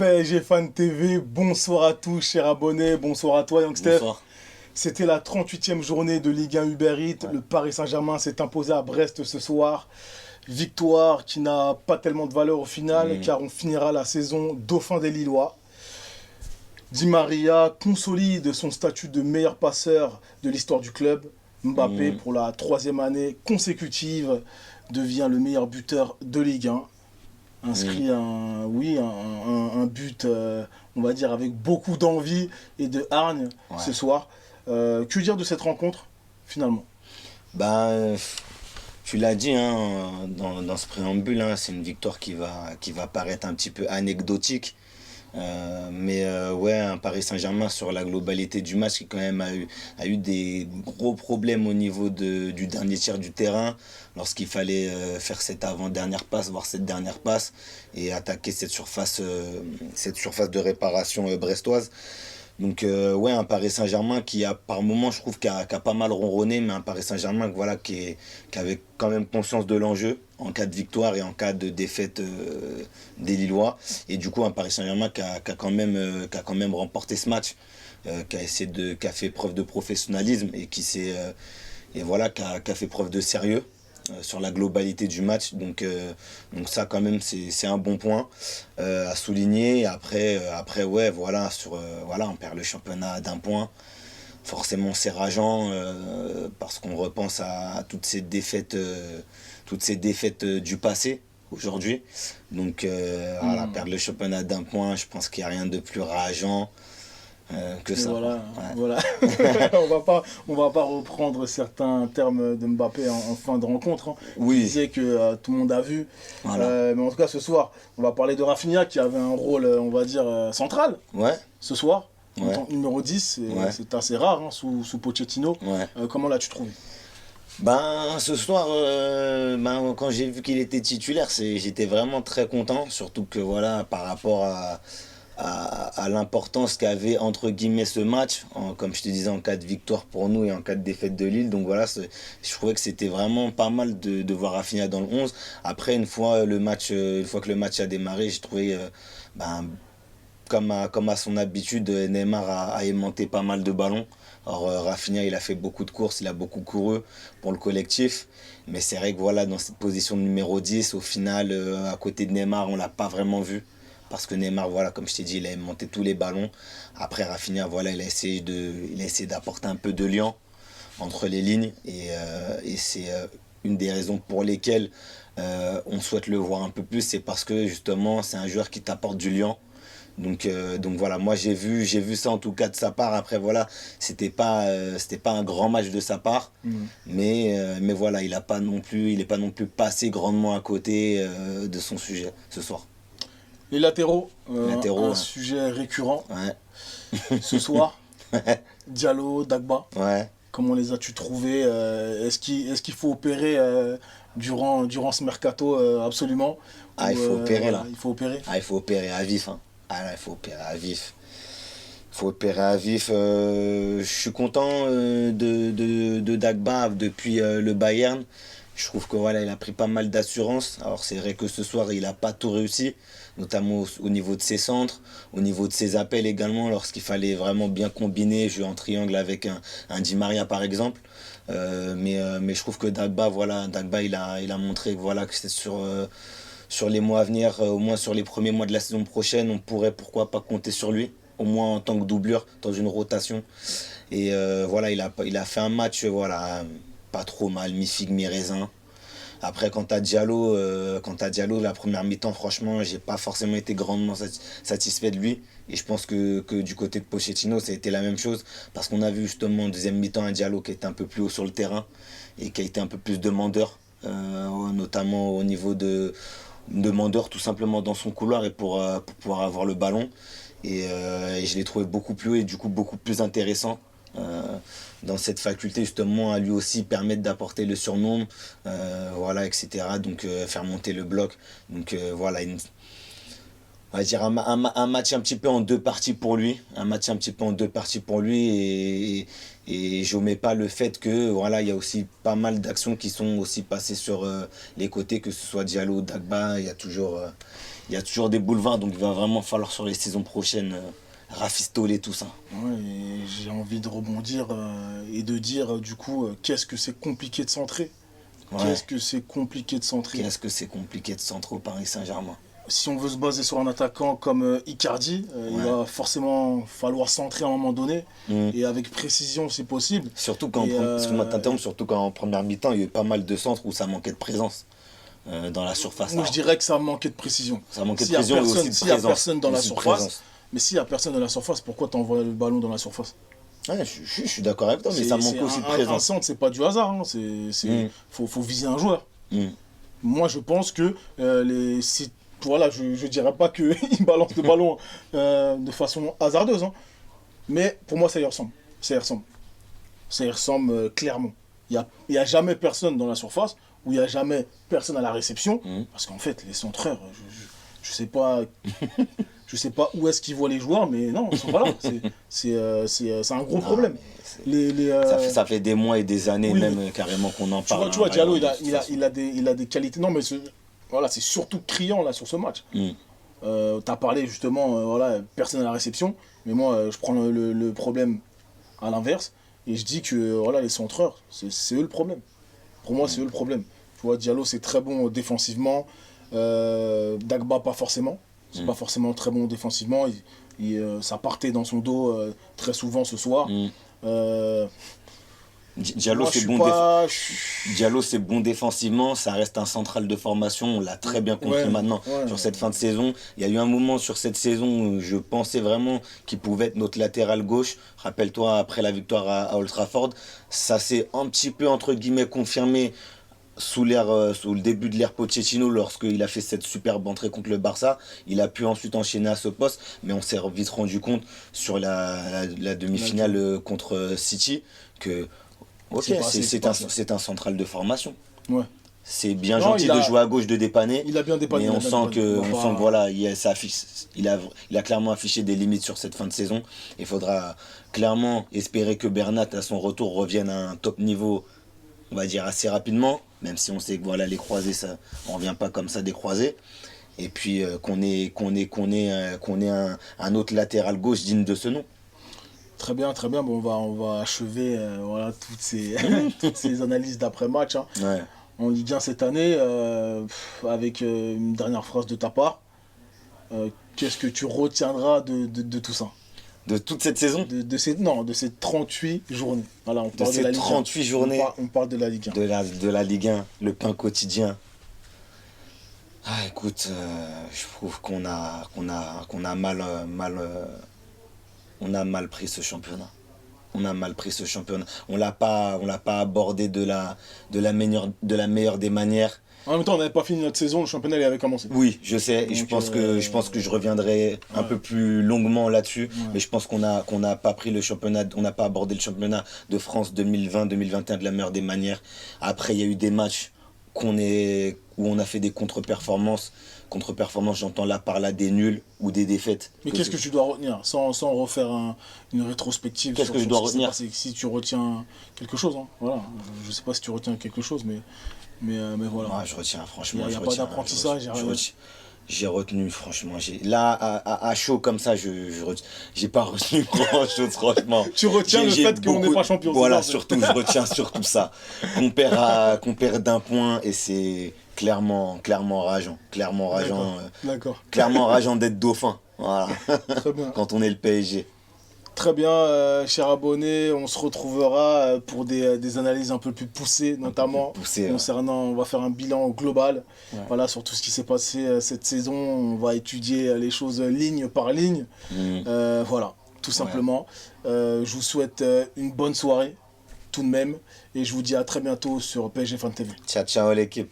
PSG Fan TV, bonsoir à tous, chers abonnés, bonsoir à toi, Young Steph. Bonsoir. C'était la 38e journée de Ligue 1 Uber Eats. Ouais. Le Paris Saint-Germain s'est imposé à Brest ce soir. Victoire qui n'a pas tellement de valeur au final, car on finira la saison dauphin des Lillois. Di Maria consolide son statut de meilleur passeur de l'histoire du club. Mbappé, pour la 3e année consécutive, devient le meilleur buteur de Ligue 1. Inscrit un but, on va dire, avec beaucoup d'envie et de hargne ce soir. Que dire de cette rencontre, finalement? Ben, tu l'as dit dans ce préambule, c'est une victoire qui va paraître un petit peu anecdotique. Un Paris Saint-Germain sur la globalité du match qui quand même a eu des gros problèmes au niveau du dernier tiers du terrain lorsqu'il fallait faire cette avant-dernière passe, voire cette dernière passe et attaquer cette surface de réparation brestoise. Donc un Paris Saint-Germain qui a par moments, je trouve, qui a pas mal ronronné, mais un Paris Saint-Germain qui avait quand même conscience de l'enjeu en cas de victoire et en cas de défaite des Lillois. Et du coup, un Paris Saint-Germain qui a quand même remporté ce match, qui a fait preuve de professionnalisme et qui a fait preuve de sérieux sur la globalité du match. Donc ça, quand même, c'est un bon point à souligner. Après on perd le championnat d'un point. Forcément, c'est rageant parce qu'on repense à toutes ces défaites du passé aujourd'hui. Donc perdre le championnat d'un point, je pense qu'il n'y a rien de plus rageant que ça. Voilà. on va pas reprendre certains termes de Mbappé en fin de rencontre. Oui. Il disait que tout le monde a vu. Voilà. Mais en tout cas, ce soir, on va parler de Rafinha qui avait un rôle, on va dire, central ce soir. En tant que numéro 10, c'est assez rare sous Pochettino. Comment l'as-tu trouvé? Ce soir, quand j'ai vu qu'il était titulaire, j'étais vraiment très content, surtout que par rapport à l'importance qu'avait entre guillemets ce match, comme je te disais, en cas de victoire pour nous et en cas de défaite de Lille. Donc je trouvais que c'était vraiment pas mal de voir Rafinha dans le 11. Après, une fois que le match a démarré, j'ai trouvé comme à son habitude, Neymar a aimanté pas mal de ballons. Alors Rafinha, il a fait beaucoup de courses, il a beaucoup couru pour le collectif. Mais c'est vrai que dans cette position de numéro 10, au final, à côté de Neymar, on l'a pas vraiment vu. Parce que Neymar, comme je t'ai dit, il a aimanté tous les ballons. Après Rafinha, il a essayé d'apporter un peu de lien entre les lignes. Et c'est une des raisons pour lesquelles on souhaite le voir un peu plus. C'est parce que justement, c'est un joueur qui t'apporte du lien. Donc moi j'ai vu ça en tout cas de sa part. Après c'était pas un grand match de sa part, mais il est pas non plus passé grandement à côté de son sujet ce soir. Les latéraux, un sujet récurrent ce soir. Diallo, Dagba. Comment les as-tu trouvés? Est-ce qu'il faut opérer durant ce mercato absolument? Il faut opérer là. Il faut opérer. Il faut opérer à vif. Il faut opérer à vif. Je suis content de Dagba depuis le Bayern. Je trouve que il a pris pas mal d'assurance. Alors c'est vrai que ce soir il n'a pas tout réussi, notamment au niveau de ses centres, au niveau de ses appels également, lorsqu'il fallait vraiment bien combiner, jouer en triangle avec un Di Maria par exemple. Mais je trouve que Dagba il a montré que c'est sur les mois à venir, au moins sur les premiers mois de la saison prochaine, on pourrait pourquoi pas compter sur lui, au moins en tant que doublure dans une rotation. Et il a fait un match pas trop mal, mi-figue, mi-raisin. Après, quant à Diallo, la première mi-temps, franchement, j'ai pas forcément été grandement satisfait de lui. Et je pense que du côté de Pochettino, ça a été la même chose. Parce qu'on a vu justement en deuxième mi-temps un Diallo qui était un peu plus haut sur le terrain et qui a été un peu plus demandeur, notamment au niveau demandeur tout simplement dans son couloir et pour pouvoir avoir le ballon. Et je l'ai trouvé beaucoup plus haut et du coup beaucoup plus intéressant. Dans cette faculté justement à lui aussi permettre d'apporter le surnombre, etc. Donc faire monter le bloc. Donc on va dire un match un petit peu en deux parties pour lui. Un match un petit peu en deux parties pour lui. Et j'omets pas le fait que voilà, il y a aussi pas mal d'actions qui sont aussi passées sur les côtés, que ce soit Diallo ou Dagba. Il y a toujours des boulevards, donc il va vraiment falloir sur les saisons prochaines rafistoler tout ça. Ouais, et j'ai envie de rebondir et de dire du coup qu'est-ce que c'est compliqué de centrer. Ouais. Qu'est-ce que c'est compliqué de centrer. Qu'est-ce que c'est compliqué de centrer au Paris Saint-Germain. Si on veut se baser sur un attaquant comme Icardi, il va forcément falloir centrer à un moment donné et avec précision si possible. Surtout quand, excuse-moi de t'interrompre, surtout quand en première mi-temps, il y a eu pas mal de centres où ça manquait de présence dans la surface. Moi je dirais que ça manquait de précision. Ça manquait de précision et aussi de présence. S'il n'y a personne dans la surface, mais s'il n'y a personne dans la surface, pourquoi t'envoies le ballon dans la surface? Ouais, je suis d'accord avec toi, mais ça manque aussi de présence. Un centre, c'est pas du hasard, hein. Faut viser un joueur. Moi je pense que voilà, je dirais pas qu'il balance le ballon de façon hasardeuse, hein. Mais pour moi ça y ressemble. Ça y ressemble clairement. Il y a jamais personne dans la surface, où il n'y a jamais personne à la réception, parce qu'en fait les centreurs, je sais pas je sais pas où est-ce qu'ils voient les joueurs, mais non, ils sont pas là. C'est un gros problème. Ça fait des mois et des années même carrément qu'on en parle. Tu vois, Diallo, il a des qualités. Non, mais voilà, c'est surtout criant là sur ce match. Tu as parlé justement, voilà, personne à la réception, mais moi je prends le problème à l'inverse et je dis que voilà, les centreurs, c'est eux le problème. Pour moi, c'est eux le problème. Tu vois, Diallo, c'est très bon défensivement. Dagba, pas forcément. C'est pas forcément très bon défensivement. Ça partait dans son dos très souvent ce soir. Diallo, c'est bon défensivement, ça reste un central de formation, on l'a très bien compris maintenant sur cette fin de saison. Il y a eu un moment sur cette saison où je pensais vraiment qu'il pouvait être notre latéral gauche. Rappelle-toi, après la victoire à Old Trafford, ça s'est un petit peu entre guillemets confirmé sous le début de l'ère Pochettino, lorsqu'il a fait cette superbe entrée contre le Barça. Il a pu ensuite enchaîner à ce poste, mais on s'est vite rendu compte sur la demi-finale contre City que c'est un central de formation. Ouais. C'est bien gentil de jouer à gauche, de dépanner. Il a bien dépanné. Mais on sent que voilà, il a clairement affiché des limites sur cette fin de saison. Il faudra clairement espérer que Bernat, à son retour, revienne à un top niveau, on va dire assez rapidement, même si on sait que voilà, les croisés, on ne revient pas comme ça des croisés. Et puis qu'on ait un autre latéral gauche digne de ce nom. Très bien. Bon, on va achever voilà, toutes ces analyses d'après-match. Hein. Ouais. En Ligue 1 cette année, avec une dernière phrase de ta part. Qu'est-ce que tu retiendras de tout ça? De toute cette saison? de ces 38 journées. Voilà, on parle de la Ligue 1. 38 journées. On parle de la Ligue 1. De la Ligue 1, le pain quotidien. Ah, écoute, je trouve qu'on a mal pris ce championnat. On a mal pris ce championnat. On l'a pas abordé de la meilleure des manières. En même temps, on n'avait pas fini notre saison, le championnat il avait commencé. Oui, je sais, et je pense que je reviendrai un peu plus longuement là-dessus, mais je pense qu'on n'a pas pris le championnat, on n'a pas abordé le championnat de France 2020-2021 de la meilleure des manières. Après, il y a eu des matchs où on a fait des contre-performances. Contre-performances, j'entends là par là des nuls ou des défaites. Mais qu'est-ce que tu dois retenir sans refaire une rétrospective? Qu'est-ce que je dois retenir? Si tu retiens quelque chose, hein. Voilà. Je ne sais pas si tu retiens quelque chose, mais voilà. Moi, je retiens, franchement. Il n'y a pas d'apprentissage. J'ai retenu, franchement. Là, à chaud comme ça, j'ai pas retenu grand-chose, franchement. Tu retiens le fait qu'on n'est pas champion. Voilà, surtout, je retiens surtout ça. Qu'on perd d'un point et c'est clairement rageant. D'accord. Clairement rageant d'être dauphin. Voilà. Très bien. Quand on est le PSG. Très bien, cher abonné, on se retrouvera pour des analyses un peu plus poussées, notamment concernant, on va faire un bilan global, voilà, sur tout ce qui s'est passé cette saison. On va étudier les choses ligne par ligne, voilà, tout simplement. Je vous souhaite une bonne soirée, tout de même, et je vous dis à très bientôt sur PSG Fan TV. Ciao l'équipe.